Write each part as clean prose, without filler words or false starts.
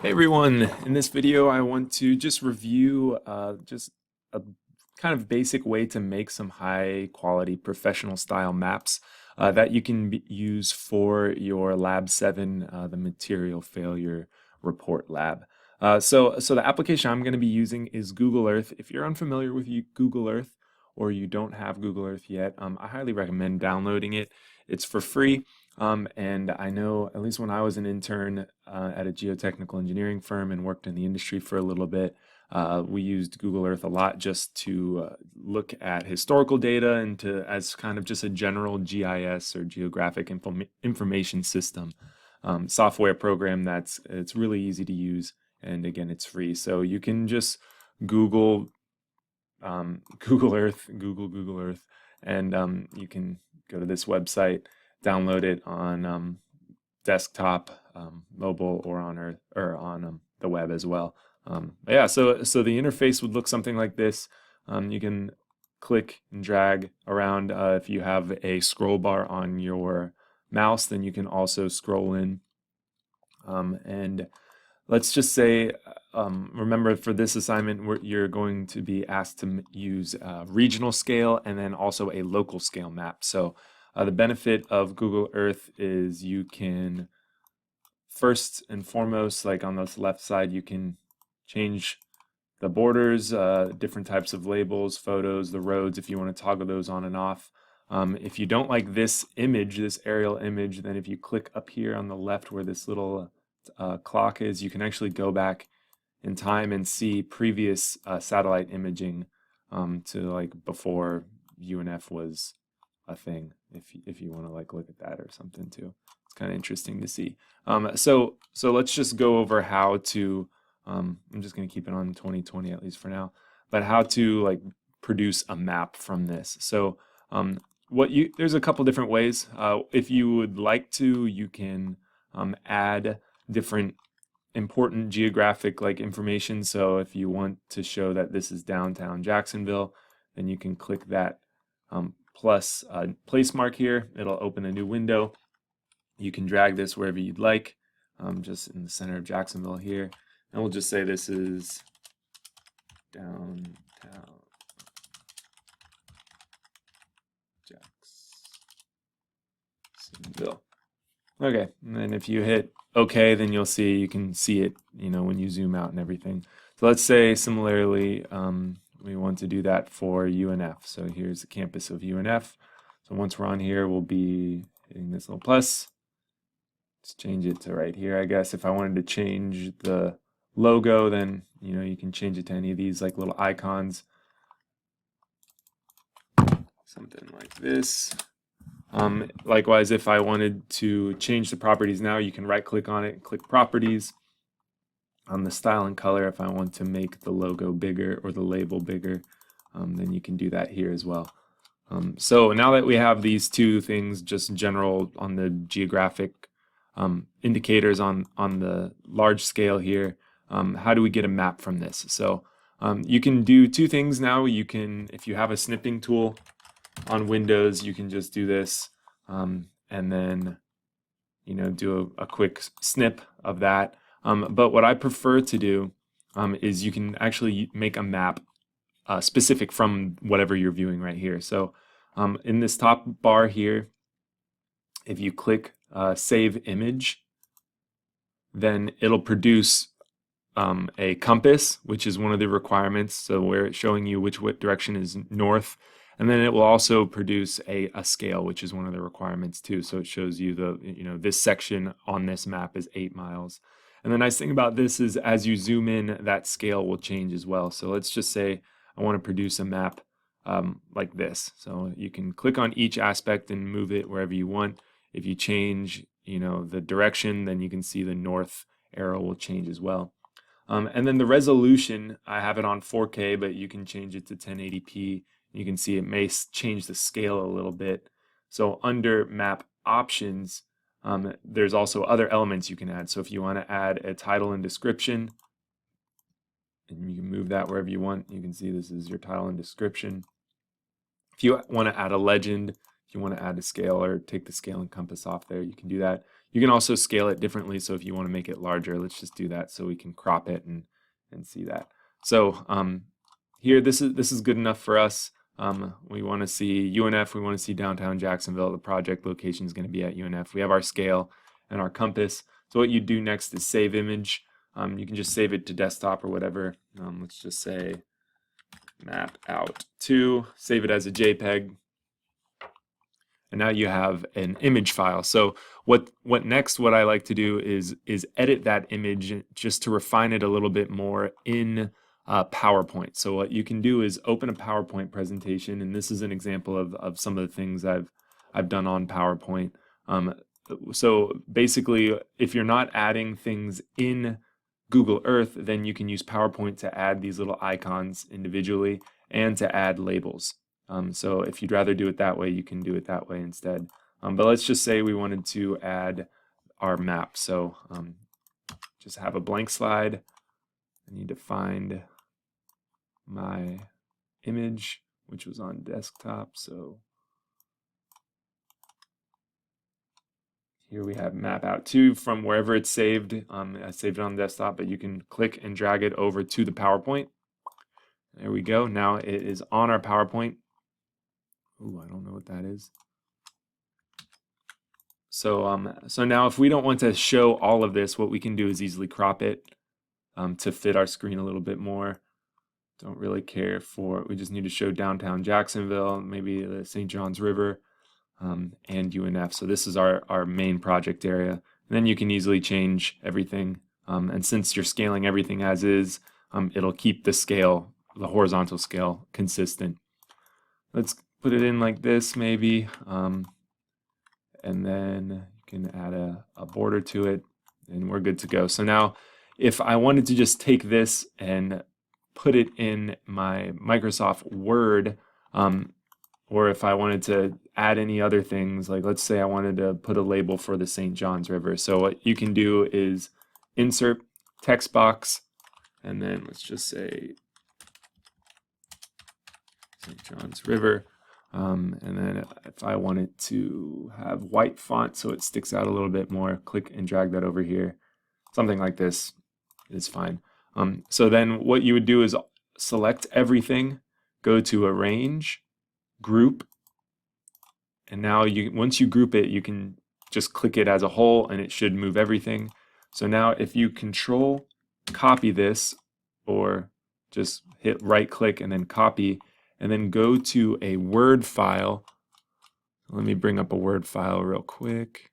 Hey everyone, in this video I want to just review just a kind of basic way to make some high quality professional style maps that you can use for your Lab 7, the material failure report lab. So the application I'm going to be using is Google Earth. If you're unfamiliar with Google Earth or you don't have Google Earth yet, I highly recommend downloading it. It's for free. And I know, at least when I was an intern at a geotechnical engineering firm and worked in the industry for a little bit, we used Google Earth a lot just to look at historical data and to as kind of just a general GIS or geographic information system software program it's really easy to use. And again, it's free. So you can just Google Google Earth, Google Earth, and you can go to this website, download it on desktop, mobile, or on Earth or on the web as well. Yeah, so the interface would look something like this. You can click and drag around. If you have a scroll bar on your mouse, then you can also scroll in. And let's just say, remember for this assignment, you're going to be asked to use regional scale and then also a local scale map. So the benefit of Google Earth is you can first and foremost, like on this left side, you can change the borders, different types of labels, photos, the roads, if you want to toggle those on and off. If you don't like this image, this aerial image, then if you click up here on the left where this little clock is, you can actually go back in time and see previous satellite imaging to like before UNF was a thing, if you want to like look at that or something too. It's kind of interesting to see. So let's just go over how to I'm just going to keep it on 2020 at least for now, but how to like produce a map from this. So there's a couple different ways. If you would like to, you can add different important geographic like information. So if you want to show that this is downtown Jacksonville, then you can click that plus place mark here. It'll open a new window. You can drag this wherever you'd like, just in the center of Jacksonville here. And we'll just say this is downtown Jacksonville. Okay, and then if you hit OK, then you'll see, you can see it, when you zoom out and everything. So let's say similarly, we want to do that for UNF. So here's the campus of UNF. So once we're on here, we'll be hitting this little plus. Let's change it to right here, I guess. If I wanted to change the logo, then you can change it to any of these like little icons. Something like this. Likewise, if I wanted to change the properties now, you can right click on it and click properties. On the style and color, if I want to make the logo bigger or the label bigger, then you can do that here as well. So now that we have these two things, just general on the geographic indicators on the large scale here, how do we get a map from this? So you can do two things now. You can, if you have a snipping tool on Windows, you can just do this and then do a quick snip of that. But what I prefer to do is you can actually make a map specific from whatever you're viewing right here. So in this top bar here, if you click Save Image, then it'll produce a compass, which is one of the requirements. So where it's showing you which direction is north. And then it will also produce a scale, which is one of the requirements too. So it shows you this section on this map is 8 miles. And the nice thing about this is as you zoom in, that scale will change as well. So let's just say I want to produce a map like this. So you can click on each aspect and move it wherever you want. If you change, the direction, then you can see the north arrow will change as well. And then the resolution, I have it on 4K, but you can change it to 1080p. You can see it may change the scale a little bit. So under map options, there's also other elements you can add. So if you want to add a title and description, and you can move that wherever you want, you can see this is your title and description. If you want to add a legend, if you want to add a scale or take the scale and compass off there, you can do that. You can also scale it differently. So if you want to make it larger, let's just do that so we can crop it and see that. So here, this is good enough for us. We want to see UNF, we want to see downtown Jacksonville. The project location is going to be at UNF. We have our scale and our compass. So what you do next is save image. You can just save it to desktop or whatever. Let's just say map out 2, save it as a JPEG. And now you have an image file. So what I like to do is edit that image just to refine it a little bit more in PowerPoint. So what you can do is open a PowerPoint presentation, and this is an example of some of the things I've done on PowerPoint. So basically, if you're not adding things in Google Earth, then you can use PowerPoint to add these little icons individually and to add labels. So if you'd rather do it that way, you can do it that way instead. But let's just say we wanted to add our map. So just have a blank slide. I need to find my image, which was on desktop. So here we have map out 2 from wherever it's saved. I saved it on the desktop, but you can click and drag it over to the PowerPoint. There we go. Now it is on our PowerPoint. Ooh, I don't know what that is. So so now if we don't want to show all of this, what we can do is easily crop it to fit our screen a little bit more. Don't really care for, we just need to show downtown Jacksonville, maybe the St. Johns River, and UNF. So this is our main project area. And then you can easily change everything. And since you're scaling everything as is, it'll keep the scale, the horizontal scale, consistent. Let's put it in like this maybe, and then you can add a border to it, and we're good to go. So now if I wanted to just take this and put it in my Microsoft Word, or if I wanted to add any other things, like let's say I wanted to put a label for the St. Johns River. So what you can do is insert text box, and then let's just say St. Johns River. And then if I wanted to have white font so it sticks out a little bit more, click and drag that over here. Something like this is fine. So then what you would do is select everything, go to Arrange, Group, and now once you group it, you can just click it as a whole and it should move everything. So now if you Control copy this, or just hit right click and then copy, and then go to a Word file. Let me bring up a Word file real quick.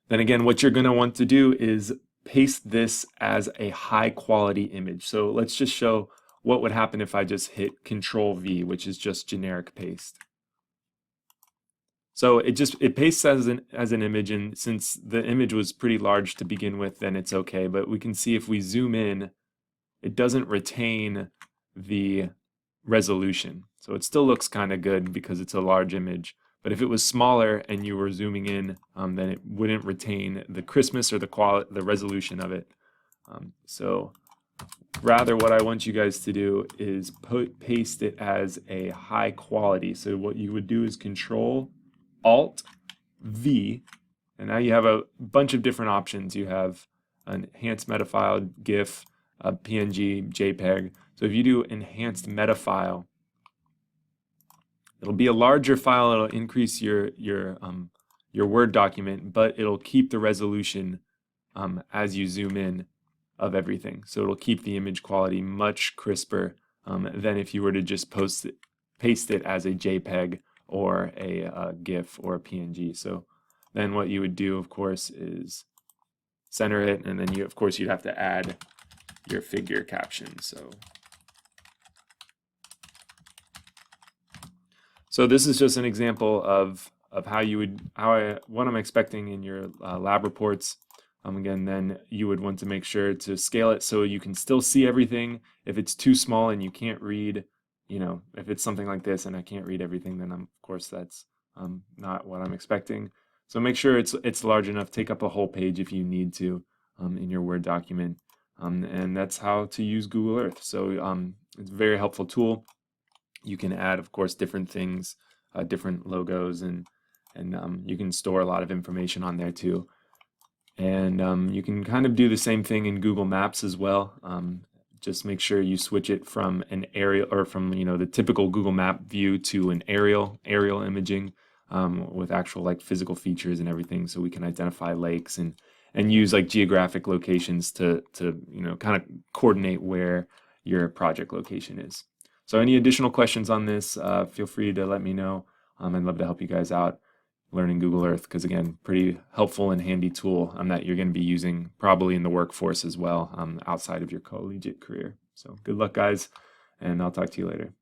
Then again, what you're going to want to do is paste this as a high quality image. So let's just show what would happen if I just hit Control V, which is just generic paste. So it pastes as an image, and since the image was pretty large to begin with, then it's okay. But we can see if we zoom in, it doesn't retain the resolution. So it still looks kind of good because it's a large image. But if it was smaller and you were zooming in, then it wouldn't retain the crispness or the resolution of it. So rather, what I want you guys to do is paste it as a high quality. So what you would do is Control Alt V, and now you have a bunch of different options. You have an enhanced metafile, GIF, PNG, JPEG. So if you do enhanced metafile, it'll be a larger file. It'll increase your Word document, but it'll keep the resolution as you zoom in of everything. So it'll keep the image quality much crisper than if you were to just paste it as a JPEG or a GIF or a PNG. So then what you would do, of course, is center it, and then of course you'd have to add your figure caption. So this is just an example of how you would what I'm expecting in your lab reports. Again, then you would want to make sure to scale it so you can still see everything. If it's too small and you can't read, if it's something like this and I can't read everything, then of course that's not what I'm expecting. So make sure it's large enough. Take up a whole page if you need to in your Word document. And that's how to use Google Earth. So it's a very helpful tool. You can add, of course, different things, different logos and and you can store a lot of information on there too. And you can kind of do the same thing in Google Maps as well. Just make sure you switch it from an aerial, or from the typical Google Map view, to an aerial imaging, with actual like physical features and everything, so we can identify lakes and use like geographic locations to kind of coordinate where your project location is. So any additional questions on this, feel free to let me know. I'd love to help you guys out learning Google Earth, because again, pretty helpful and handy tool that you're going to be using probably in the workforce as well, outside of your collegiate career. So good luck, guys, and I'll talk to you later.